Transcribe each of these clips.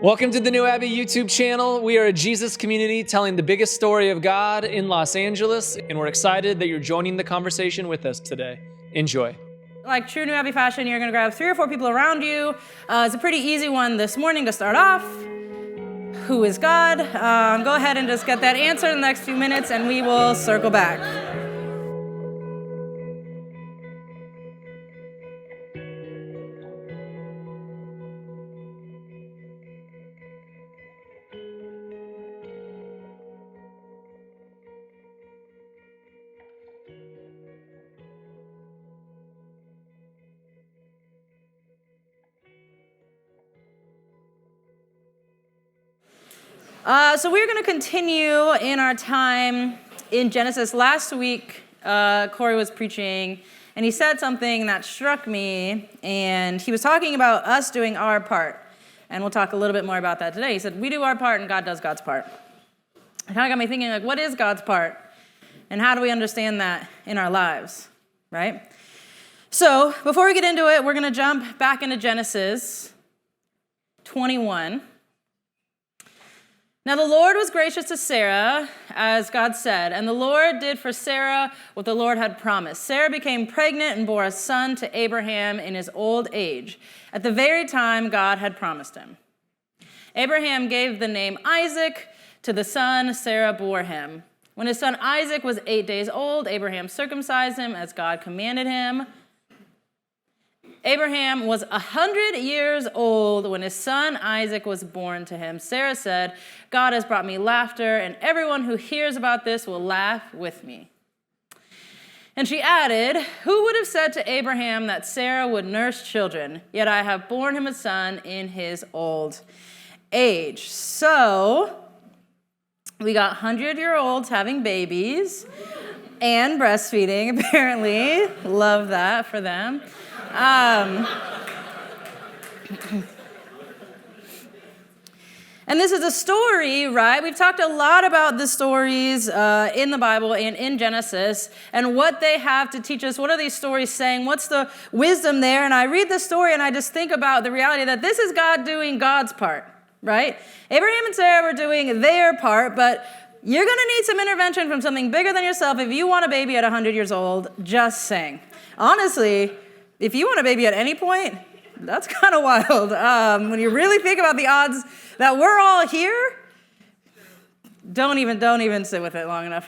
Welcome to the New Abbey YouTube channel. We are a Jesus community telling the biggest story of God in Los Angeles, and we're excited that you're joining the conversation with us today. Enjoy. Like true New Abbey fashion, you're gonna grab 3 or 4 people around you. It's a pretty easy one this morning to start off. Who is God? Go ahead and just get that answer in the next few minutes and we will circle back. So we're going to continue in our time in Genesis. Last week, Corey was preaching, and he said something that struck me, and he was talking about us doing our part. And we'll talk a little bit more about that today. He said, we do our part, and God does God's part. It kind of got me thinking, like, what is God's part? And how do we understand that in our lives, right? So before we get into it, we're going to jump back into Genesis 21. Now the Lord was gracious to Sarah, as God said, and the Lord did for Sarah what the Lord had promised. Sarah became pregnant and bore a son to Abraham in his old age, at the very time God had promised him. Abraham gave the name Isaac to the son Sarah bore him. When his son Isaac was 8 days old, Abraham circumcised him as God commanded him. Abraham was 100 years old when his son Isaac was born to him. Sarah said, God has brought me laughter, and everyone who hears about this will laugh with me. And she added, who would have said to Abraham that Sarah would nurse children? Yet I have borne him a son in his old age. So we got 100-year-olds having babies and breastfeeding, apparently. Love that for them. And this is a story, right? We've talked a lot about the stories in the Bible and in Genesis and what they have to teach us. What are these stories saying? What's the wisdom there? And I read this story and I just think about the reality that this is God doing God's part, right? Abraham and Sarah were doing their part, but you're going to need some intervention from something bigger than yourself if you want a baby at 100 years old. Just saying. Honestly, if you want a baby at any point, that's kind of wild. When you really think about the odds that we're all here, don't even sit with it long enough.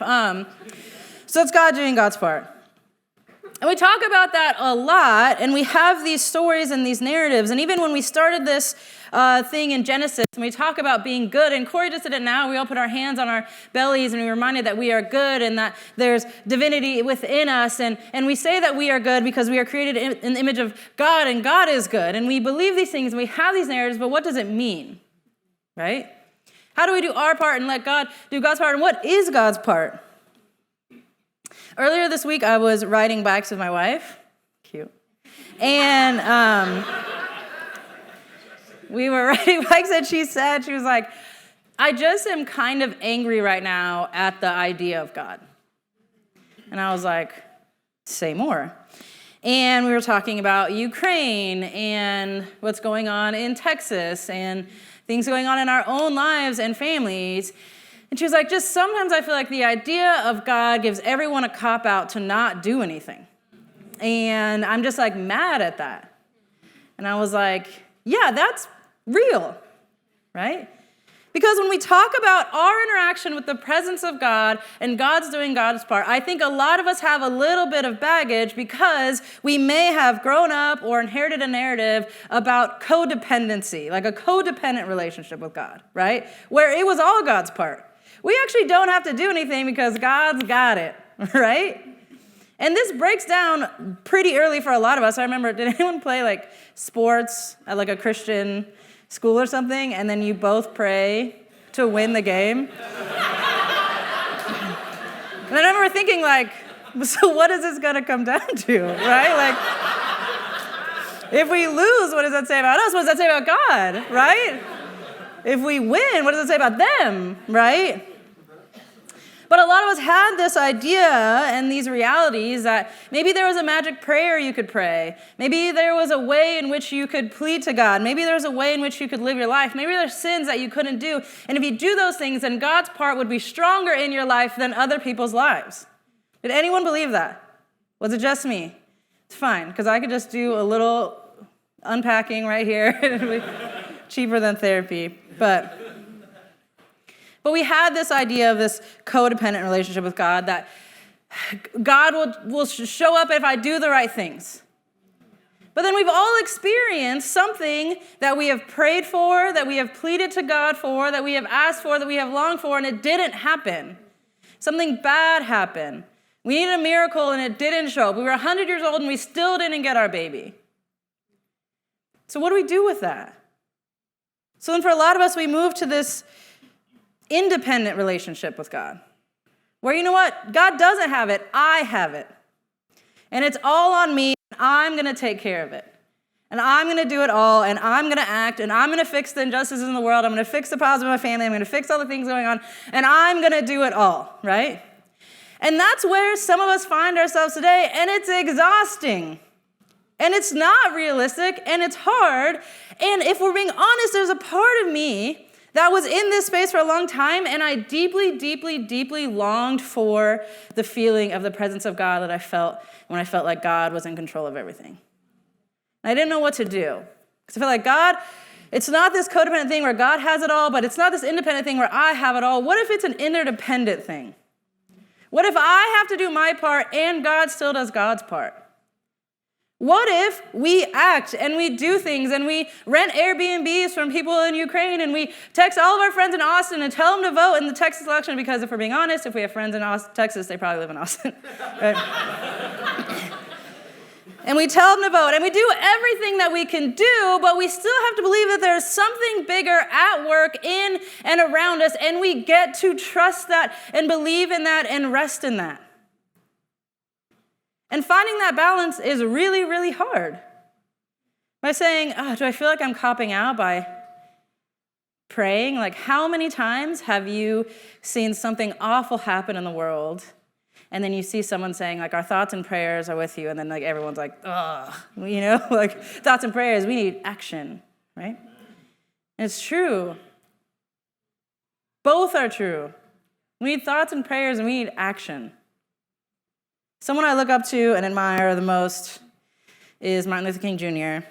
So it's God doing God's part. And we talk about that a lot, and we have these stories and these narratives. And even when we started this thing in Genesis, and we talk about being good, and Corey just did it now, we all put our hands on our bellies, and we reminded that we are good, and that there's divinity within us. And we say that we are good because we are created in the image of God, and God is good. And we believe these things, and we have these narratives, but what does it mean, right? How do we do our part and let God do God's part? And what is God's part? Earlier this week, I was riding bikes with my wife. Cute. And we were riding bikes, and she was like, I just am kind of angry right now at the idea of God. And I was like, say more. And we were talking about Ukraine and what's going on in Texas and things going on in our own lives and families. And she was like, just sometimes I feel like the idea of God gives everyone a cop-out to not do anything. And I'm just like mad at that. And I was like, yeah, that's real, right? Because when we talk about our interaction with the presence of God and God's doing God's part, I think a lot of us have a little bit of baggage because we may have grown up or inherited a narrative about codependency, like a codependent relationship with God, right? Where it was all God's part. We actually don't have to do anything because God's got it, right? And this breaks down pretty early for a lot of us. I remember, did anyone play like sports at like a Christian school or something, and then you both pray to win the game? And I remember thinking like, so what is this gonna come down to, right? Like, if we lose, what does that say about us? What does that say about God, right? If we win, what does it say about them, right? But a lot of us had this idea and these realities that maybe there was a magic prayer you could pray. Maybe there was a way in which you could plead to God. Maybe there was a way in which you could live your life. Maybe there's sins that you couldn't do. And if you do those things, then God's part would be stronger in your life than other people's lives. Did anyone believe that? Was it just me? It's fine, because I could just do a little unpacking right here. It'd be cheaper than therapy. But we had this idea of this codependent relationship with God, that God will show up if I do the right things. But then we've all experienced something that we have prayed for, that we have pleaded to God for, that we have asked for, that we have longed for, and it didn't happen. Something bad happened. We needed a miracle and it didn't show up. We were 100 years old and we still didn't get our baby. So what do we do with that? So then for a lot of us, we move to this independent relationship with God, where you know what? God doesn't have it, I have it. And it's all on me, and I'm going to take care of it. And I'm going to do it all, and I'm going to act, and I'm going to fix the injustices in the world, I'm going to fix the problems in my family, I'm going to fix all the things going on, and I'm going to do it all, right? And that's where some of us find ourselves today, and it's exhausting. And it's not realistic, and it's hard. And if we're being honest, there's a part of me that was in this space for a long time, and I deeply, deeply, deeply longed for the feeling of the presence of God that I felt when I felt like God was in control of everything. And I didn't know what to do. Because I felt like God, it's not this codependent thing where God has it all, but it's not this independent thing where I have it all. What if it's an interdependent thing? What if I have to do my part and God still does God's part? What if we act and we do things and we rent Airbnbs from people in Ukraine and we text all of our friends in Austin and tell them to vote in the Texas election? Because if we're being honest, if we have friends in Texas, they probably live in Austin. Right? And we tell them to vote and we do everything that we can do, but we still have to believe that there's something bigger at work in and around us, and we get to trust that and believe in that and rest in that. And finding that balance is really, really hard. By saying, do I feel like I'm copping out by praying? Like, how many times have you seen something awful happen in the world, and then you see someone saying, like, our thoughts and prayers are with you, and then, like, everyone's like, like, thoughts and prayers, we need action, right? And it's true. Both are true. We need thoughts and prayers, and we need action. Someone I look up to and admire the most is Martin Luther King Jr.,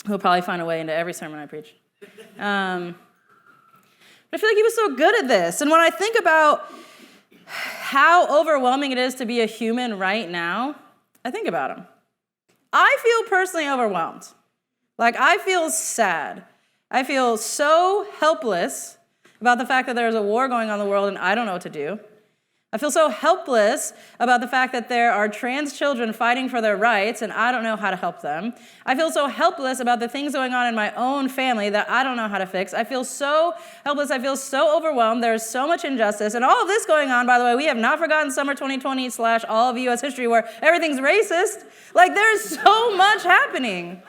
who will probably find a way into every sermon I preach. But I feel like he was so good at this. And when I think about how overwhelming it is to be a human right now, I think about him. I feel personally overwhelmed. Like, I feel sad. I feel so helpless about the fact that there's a war going on in the world and I don't know what to do. I feel so helpless about the fact that there are trans children fighting for their rights and I don't know how to help them. I feel so helpless about the things going on in my own family that I don't know how to fix. I feel so helpless. I feel so overwhelmed. There's so much injustice. And all of this going on, by the way, we have not forgotten summer 2020 / all of U.S. history where everything's racist. Like, there's so much happening.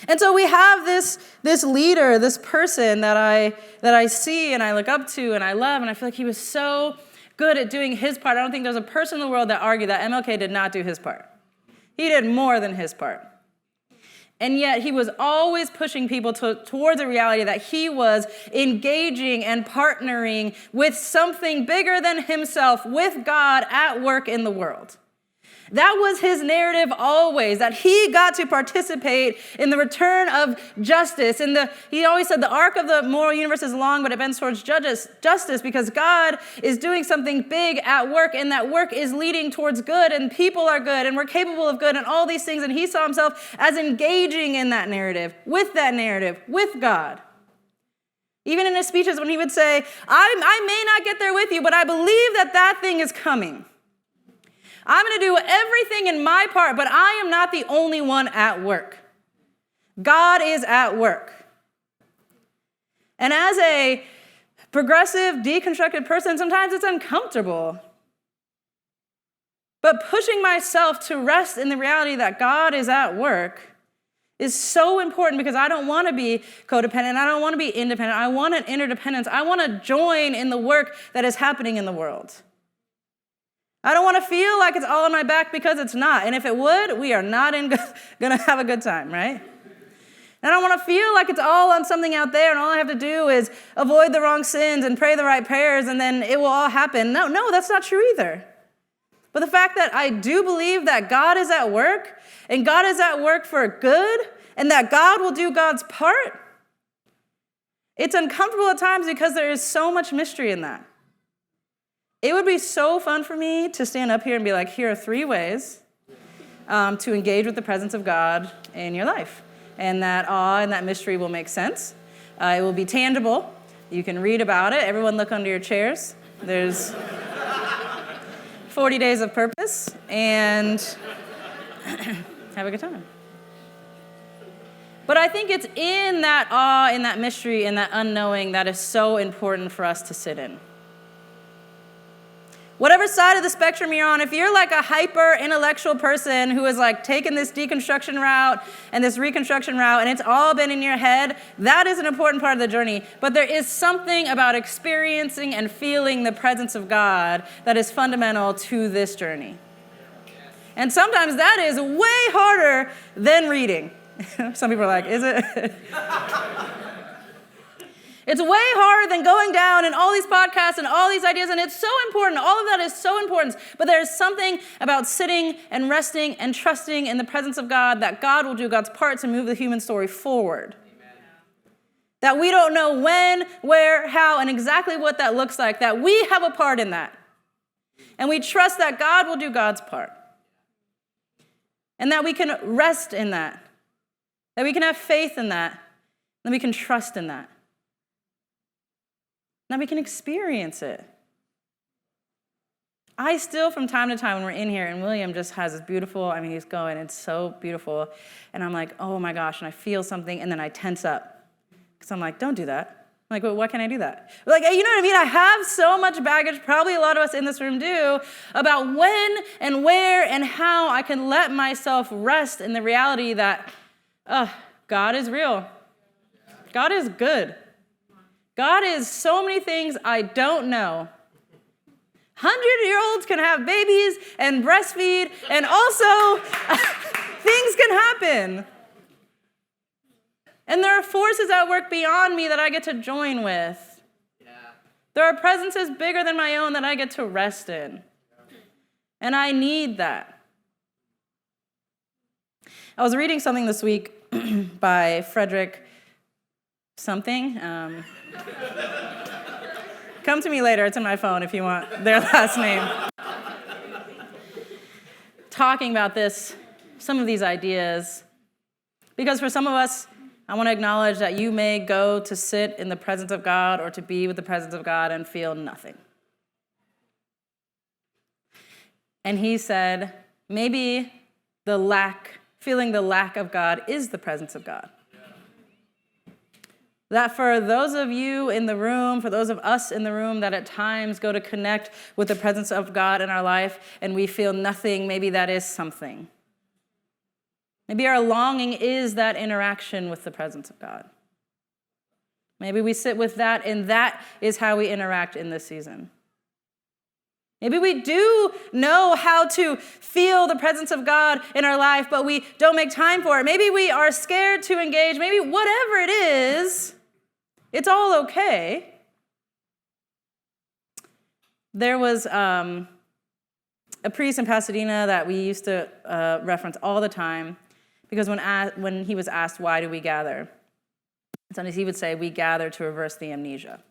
And so we have this leader, this person that I see and I look up to and I love, and I feel like he was so good at doing his part. I don't think there's a person in the world that argued that MLK did not do his part. He did more than his part. And yet he was always pushing people towards a reality that he was engaging and partnering with something bigger than himself, with God at work in the world. That was his narrative always, that he got to participate in the return of justice. And he always said the arc of the moral universe is long, but it bends towards justice because God is doing something big at work, and that work is leading towards good, and people are good, and we're capable of good, and all these things. And he saw himself as engaging in that narrative, with God. Even in his speeches when he would say, I may not get there with you, but I believe that thing is coming. I'm going to do everything in my part, but I am not the only one at work. God is at work. And as a progressive, deconstructed person, sometimes it's uncomfortable. But pushing myself to rest in the reality that God is at work is so important because I don't want to be codependent. I don't want to be independent. I want an interdependence. I want to join in the work that is happening in the world. I don't want to feel like it's all on my back because it's not. And if it would, we are not going to have a good time, right? I don't want to feel like it's all on something out there and all I have to do is avoid the wrong sins and pray the right prayers and then it will all happen. No, that's not true either. But the fact that I do believe that God is at work and God is at work for good and that God will do God's part, it's uncomfortable at times because there is so much mystery in that. It would be so fun for me to stand up here and be like, here are 3 ways to engage with the presence of God in your life. And that awe and that mystery will make sense. It will be tangible. You can read about it. Everyone look under your chairs. There's 40 days of purpose and have a good time. But I think it's in that awe, in that mystery, in that unknowing that is so important for us to sit in. Whatever side of the spectrum you're on, if you're like a hyper intellectual person who is like taking this deconstruction route and this reconstruction route and it's all been in your head, that is an important part of the journey. But there is something about experiencing and feeling the presence of God that is fundamental to this journey. And sometimes that is way harder than reading. Some people are like, is it? It's way harder than going down and all these podcasts and all these ideas, and it's so important. All of that is so important. But there's something about sitting and resting and trusting in the presence of God that God will do God's part to move the human story forward. Amen. That we don't know when, where, how, and exactly what that looks like, that we have a part in that. And we trust that God will do God's part. And that we can rest in that. That we can have faith in that. That we can trust in that. That we can experience it. I still, from time to time, when we're in here, and William just has this beautiful, he's going, it's so beautiful. And I'm like, oh my gosh, and I feel something, and then I tense up. Because I'm like, don't do that. I'm like, well, why can't I do that? Like, you know what I mean? I have so much baggage, probably a lot of us in this room do, about when and where and how I can let myself rest in the reality that, God is real. God is good. God is so many things I don't know. 100-year-olds can have babies and breastfeed, and also things can happen. And there are forces at work beyond me that I get to join with. Yeah. There are presences bigger than my own that I get to rest in. And I need that. I was reading something this week by Frederick something. Come to me later. It's in my phone if you want their last name. Talking about this, some of these ideas. Because for some of us, I want to acknowledge that you may go to sit in the presence of God or to be with the presence of God and feel nothing. And he said, maybe feeling the lack of God is the presence of God. That for those of you in the room, for those of us in the room that at times go to connect with the presence of God in our life and we feel nothing, maybe that is something. Maybe our longing is that interaction with the presence of God. Maybe we sit with that and that is how we interact in this season. Maybe we do know how to feel the presence of God in our life, but we don't make time for it. Maybe we are scared to engage. Maybe whatever it is, it's all okay. There was a priest in Pasadena that we used to reference all the time because when he was asked, why do we gather? Sometimes he would say, we gather to reverse the amnesia,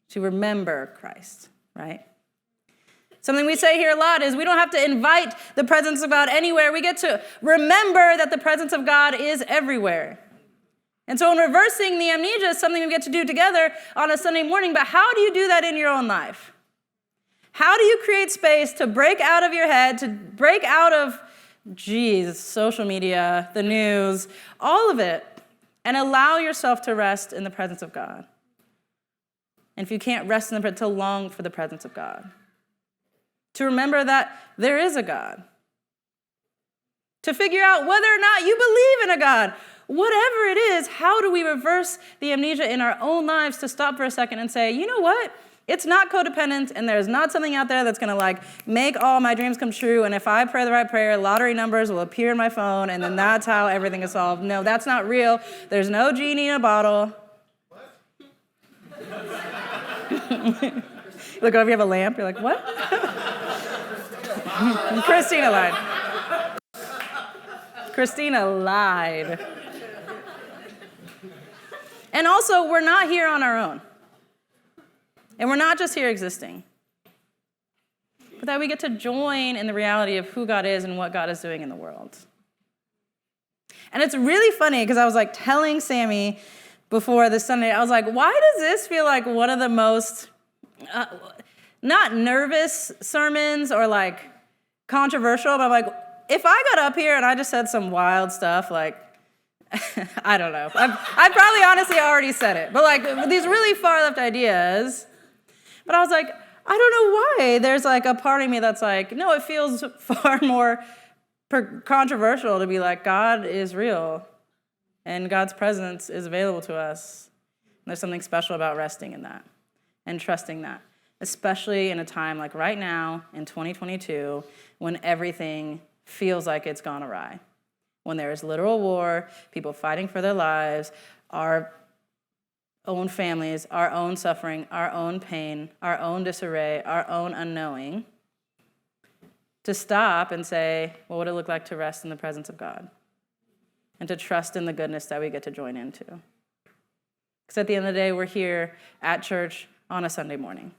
to remember Christ, right? Something we say here a lot is we don't have to invite the presence of God anywhere. We get to remember that the presence of God is everywhere. And so in reversing the amnesia is something we get to do together on a Sunday morning, but how do you do that in your own life? How do you create space to break out of your head, to break out of, social media, the news, all of it, and allow yourself to rest in the presence of God? And if you can't rest in the presence, to long for the presence of God. To remember that there is a God. to figure out whether or not you believe in a God. Whatever it is, how do we reverse the amnesia in our own lives to stop for a second and say, you know what? It's not codependent, and there's not something out there that's going to make all my dreams come true, and if I pray the right prayer, lottery numbers will appear in my phone, and then that's how everything is solved. No, that's not real. There's no genie in a bottle. Look over, you have a lamp. You're like, what? Christina lied. Christina lied. And also, we're not here on our own. And we're not just here existing, but that we get to join in the reality of who God is and what God is doing in the world. And it's really funny because I was telling Sammy before this Sunday, I was like, why does this feel like one of the most, not nervous sermons or controversial, but I'm like, if I got up here and I just said some wild stuff, I don't know. I probably honestly already said it, but these really far left ideas. But I was like, I don't know why. There's a part of me that's no, it feels far more controversial to be God is real and God's presence is available to us. And there's something special about resting in that and trusting that, especially in a time like right now in 2022 when everything feels like it's gone awry. When there is literal war, people fighting for their lives, our own families, our own suffering, our own pain, our own disarray, our own unknowing, to stop and say, what would it look like to rest in the presence of God? And to trust in the goodness that we get to join into. Because at the end of the day, we're here at church on a Sunday morning.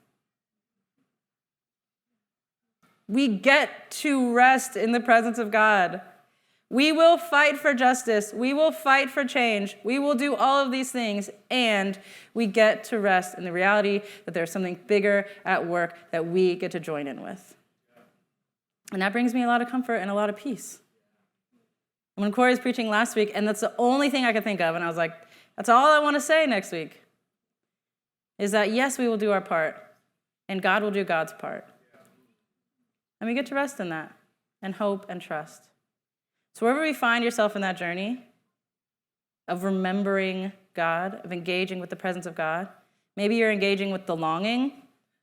We get to rest in the presence of God. We will fight for justice. We will fight for change. We will do all of these things, and we get to rest in the reality that there's something bigger at work that we get to join in with. And that brings me a lot of comfort and a lot of peace. When Corey was preaching last week, and that's the only thing I could think of, and I was like, that's all I want to say next week, is that yes, we will do our part, and God will do God's part. And we get to rest in that, and hope and trust. So wherever we find yourself in that journey of remembering God, of engaging with the presence of God, maybe you're engaging with the longing,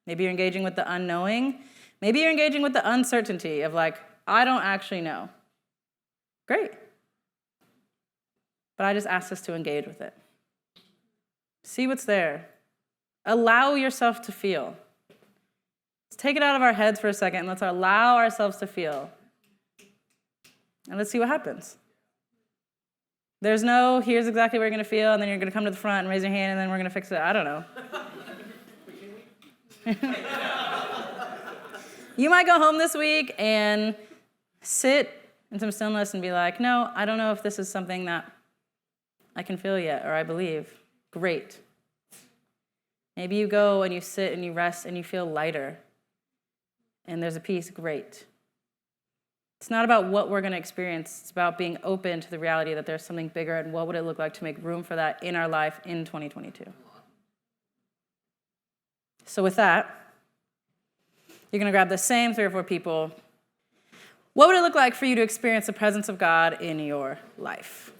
maybe you're engaging with the unknowing, maybe you're engaging with the uncertainty of I don't actually know. Great. But I just ask us to engage with it. See what's there. Allow yourself to feel. Let's take it out of our heads for a second and let's allow ourselves to feel. And let's see what happens. There's no, here's exactly what you're going to feel, and then you're going to come to the front and raise your hand, and then we're going to fix it. I don't know. You might go home this week and sit in some stillness and be like, no, I don't know if this is something that I can feel yet or I believe. Great. Maybe you go and you sit and you rest and you feel lighter, and there's a peace. Great. It's not about what we're going to experience. It's about being open to the reality that there's something bigger, and what would it look like to make room for that in our life in 2022. So with that, you're going to grab the same 3 or 4 people. What would it look like for you to experience the presence of God in your life?